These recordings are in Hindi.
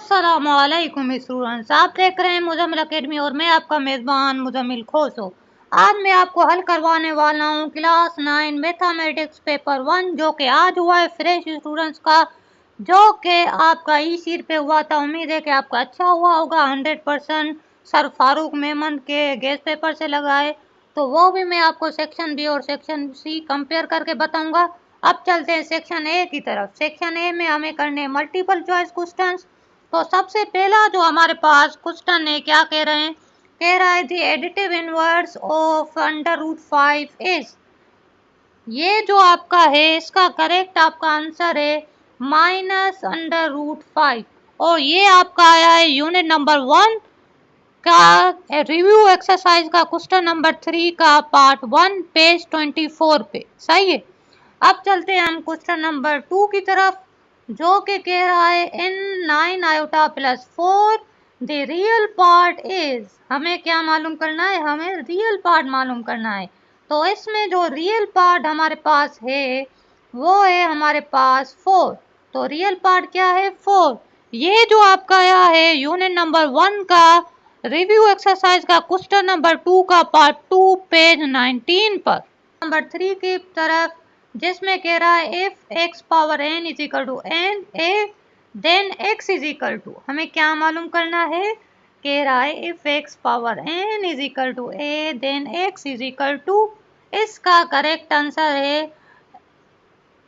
अस्सलामुअलैकुम स्टूडेंट्स, आप देख रहे हैं मुजम्मिल अकेडमी और मैं आपका मेज़बान मुजम्मिल खोसो। आज मैं आपको हल करवाने वाला हूँ क्लास 9 मैथमेटिक्स पेपर 1 जो कि आज हुआ है फ्रेश स्टूडेंट्स का, जो कि आपका ई शीट पे हुआ था। उम्मीद है कि आपका अच्छा हुआ होगा। 100% सर फारूक मेमन के गेस्ट पेपर से लगा है, तो वो भी मैं आपको सेक्शन बी और सेक्शन सी कंपेयर करके बताऊंगा। अब चलते हैं सेक्शन ए की तरफ। सेक्शन ए में हमें करने मल्टीपल चॉइस क्वेश्चंस। तो सबसे पहला जो हमारे पास क्वेश्चन है, क्या कह रहे हैं, कह रहा है दी एडिटिव इनवर्स ऑफ √5 इज, ये जो आपका है इसका करेक्ट आपका आंसर है -√5। और ये आपका आया है यूनिट नंबर 1 का रिव्यू एक्सरसाइज का क्वेश्चन नंबर 3 का पार्ट 1 पेज 24 पे। सही है। अब चलते हैं हम क्वेश्चन नंबर 2 की तरफ, जो कि कह रहा है इन 9 iota plus 4 the real part is. हमें क्या मालूम करना है, हमें रियल पार्ट मालूम करना है। तो इसमें जो रियल पार्ट हमारे पास है वो है हमारे पास 4। तो रियल पार्ट क्या है, 4। ये जो आपका आया है यूनिट नंबर 1 का रिव्यू एक्सरसाइज का क्वेश्चन नंबर 2 का पार्ट 2 पेज 19 पर। नंबर 3 की तरफ, जिसमें कह रहा है if x power n is equal to N A then x is equal to, हमें क्या मालूम करना है, कह रहा है if x power n is equal to A then x is equal to, इसका करेक्ट आंसर है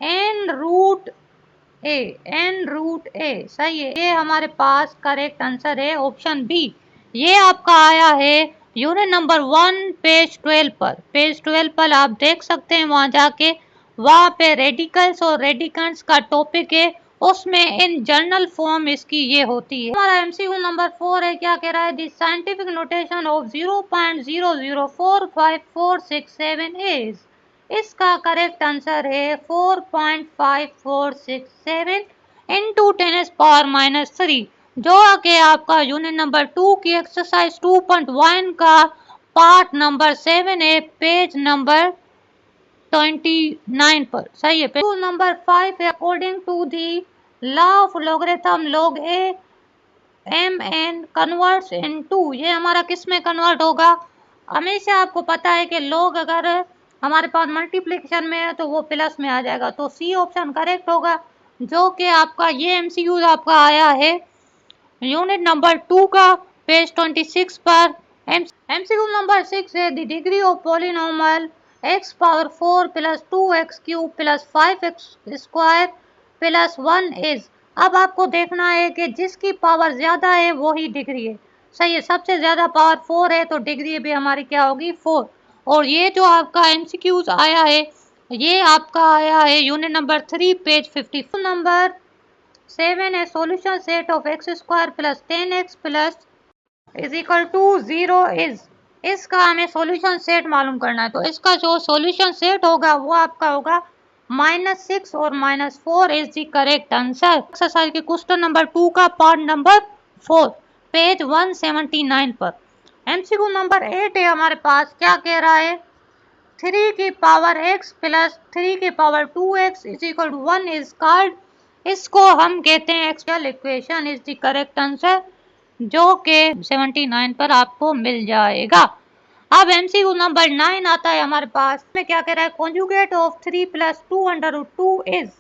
n√a। सही है, ये हमारे पास करेक्ट आंसर है ऑप्शन बी। ये आपका आया है यूनिट नंबर 1 पेज 12 पर। पेज 12 पर आप देख सकते हैं, वहां जाके वहां पे रेडिकल्स और रेडिकल्स का टॉपिक है, उसमें इन जर्नल फॉर्म इसकी ये होती है। हमारा एमसीक्यू नंबर 4 है, क्या कह रहा है, the scientific notation of 0.004547 is. इसका करेक्ट आंसर है 4.5467 इंटू 10⁻⁻3, जो कि आपका यूनिट नंबर 2 की एक्सरसाइज 2.1 का पार्ट नंबर 7 है, पेज नंबर 29 पर। सही है। पेज नंबर 5 है, according to the law of logarithm log A M N converts into, ये हमारा किस में कन्वर्ट होगा। हमेशा आपको पता है कि लॉग अगर हमारे पास मल्टीप्लिकेशन में है तो वो प्लस में आ जाएगा, तो सी ऑप्शन करेक्ट होगा, जो कि आपका ये एमसीक्यू आपका आया है यूनिट नंबर 2 का पेज 26 पर। एमसीक्यू नंबर 6 है, the degree of polynomial x power 4 plus 2x cube plus 5x square plus 1 is. अब आपको देखना है कि जिसकी पावर ज्यादा है वो ही डिग्री है। सही है, सबसे ज्यादा पावर 4 है तो डिग्री भी हमारी क्या होगी, 4। और ये जो आपका एमसीक्यूज आया है, ये आपका आया है यूनिट नंबर 3 पेज 54। नंबर 7 है, solution set of x square plus 10x plus is equal to 0 is. इसका हमें सॉल्यूशन सेट मालूम करना है, तो इसका जो सॉल्यूशन सेट होगा वो आपका होगा -6 और -4 is the correct answer. Exercise के क्वेश्चन नंबर 2 का पार्ट नंबर 4 पेज 179 पर। एमसीक्यू नंबर 8 है हमारे पास, क्या कह रहा है, 3 की पावर x प्लस 3 की power 2x is equal to 1 is called, इसको हम कहते हैं exponential equation is the correct answer, जो कि 79 पर आपको मिल जाएगा। अब एमसीक्यू नंबर 9 आता है हमारे पास, में क्या कह रहा है, कॉन्जुगेट ऑफ 3 प्लस 2√2 इज।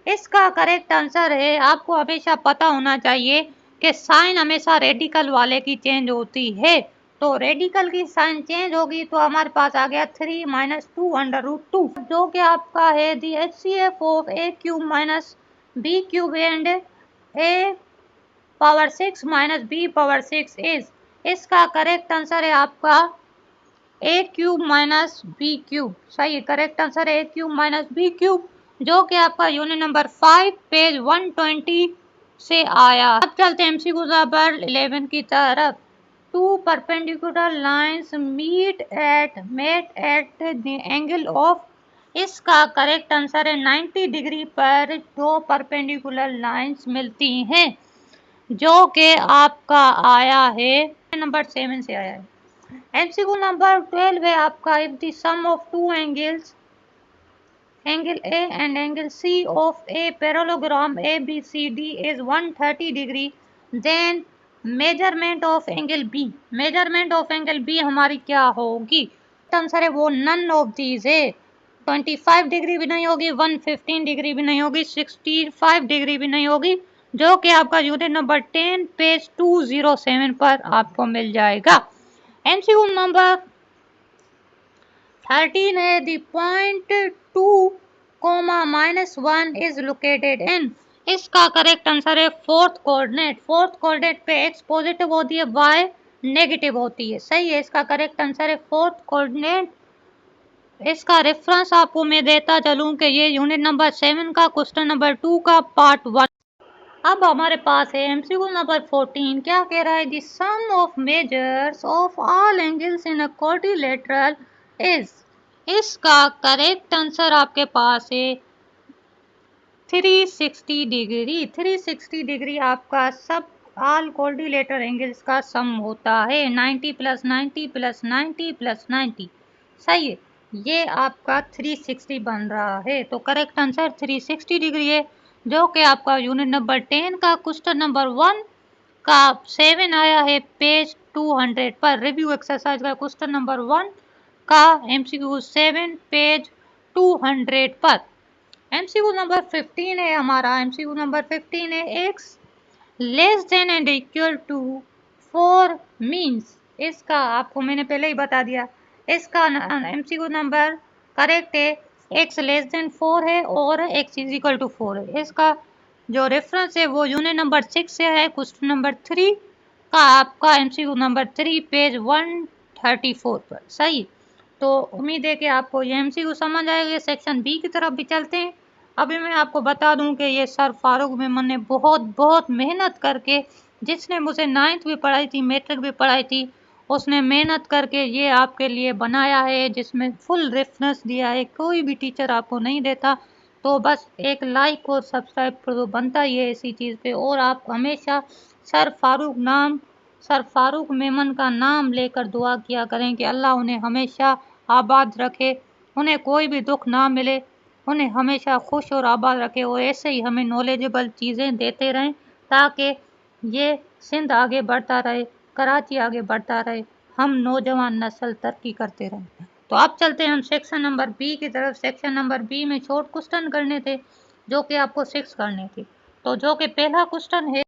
इसका करेक्ट आंसर है, आपको हमेशा पता होना चाहिए कि साइन हमेशा रेडिकल वाले की चेंज होती है, तो रेडिकल की साइन चेंज होगी तो हमारे पास आ गया 3 माइनस 2√2, जो कि आपका है दी HCF of a cube minus b cube and a power 6 minus b power 6 is. इसका करेक्ट आंसर है आपका a cube minus b cube. सही है, करेक्ट आंसर है a cube minus b cube, जो कि आपका यूनिट नंबर 5 पेज 120 से आया। अब चलते हैं एमसीक्यू नंबर 11 की तरफ। 2 perpendicular lines met at the angle of, इसका करेक्ट आंसर है 90 डिग्री पर दो परपेंडिकुलर लाइंस मिलती हैं, जो कि आपका आया है नंबर 7 से आया है। एमसीक्यू नंबर 12 है आपका, if the sum of two angles, angle A and angle C of a parallelogram ABCD is 130 degree, then measurement of angle B, measurement of angle B हमारी क्या होगी? आंसर है वो नन ऑफ दीज है। 25 डिग्री भी नहीं होगी, 115 डिग्री भी नहीं होगी, 65 डिग्री भी नहीं होगी, जो कि आपका यूनिट नंबर 10 पेज 207 पर आपको मिल जाएगा। एमसीक्यू नंबर 13 है the point 2 comma -1 is located in, इसका करेक्ट आंसर है फोर्थ कोऑर्डिनेट। फोर्थ कोऑर्डिनेट पे एक्स पॉजिटिव होती है, वाई नेगेटिव होती है, सही है, इसका करेक्ट आंसर है फोर्थ कोऑर्डिनेट। इसका रेफरेंस आपको मैं देता चलूं कि ये यूनिट नंबर 7 का क्वेश्चन नंबर 2 का पार्ट 1। अब हमारे पास है एमसीक्यू नंबर 14, क्या कह रहा है? The sum of measures of all angles in a quadrilateral is, इसका करेक्ट आंसर आपके पास है 360 डिग्री। 360 डिग्री आपका सब ऑल क्वाड्रिलेटरल एंगल्स का सम होता है, 90 + 90 + 90 + 90, सही है, ये आपका 360 बन रहा है। तो करेक्ट आंसर 360 डिग्री है, जो कि आपका यूनिट नंबर 10 का क्वेश्चन नंबर 1 का 7 आया है पेज 200 पर। रिव्यू एक्सरसाइज का क्वेश्चन नंबर 1 का एमसीक्यू 7 पेज 200 पर। एमसीक्यू नंबर 15 है हमारा, एमसीक्यू नंबर 15 है X less than and equal to 4 means, इसका आपको मैंने पहले ही बता दिया, इसका एमसीक्यू नंबर करेक्ट है एक्स लेस देन 4 है और एक्स इज इक्वल टू 4 है। इसका जो रेफरेंस है वो यूनिट नंबर 6 से है, क्वेश्चन नंबर 3 का आपका एमसीक्यू नंबर 3 पेज 134 पर, सही। तो उम्मीद है कि आपको ये एमसीक्यू समझ आएगा। सेक्शन बी की तरफ भी चलते हैं। अभी मैं आपको बता दूं कि ये सर फारूक मेमन ने बहुत बहुत मेहनत करके, जिसने मुझे 9th भी पढ़ाई थी, मैट्रिक भी पढ़ाई थी, उसने मेहनत करके ये आपके लिए बनाया है, जिसमें फुल रेफरेंस दिया है, कोई भी टीचर आपको नहीं देता। तो बस एक लाइक और सब्सक्राइब तो बनता ही है इसी चीज़ पे, और आप हमेशा सर फारूक मेमन का नाम लेकर दुआ किया करें कि अल्लाह उन्हें हमेशा आबाद रखे, उन्हें कोई भी दुख ना मिले, उन्हें हमेशा खुश और आबाद रखे, और ऐसे ही हमें नॉलेजेबल चीज़ें देते रहें ताकि ये सिंध आगे बढ़ता रहे, कराची आगे बढ़ता रहे, हम नौजवान नस्ल तरक्की करते रहें। तो अब चलते हैं हम सेक्शन नंबर बी की तरफ। सेक्शन नंबर बी में शॉर्ट क्वेश्चन करने थे, जो कि आपको 6 करने थे। तो जो कि पहला क्वेश्चन है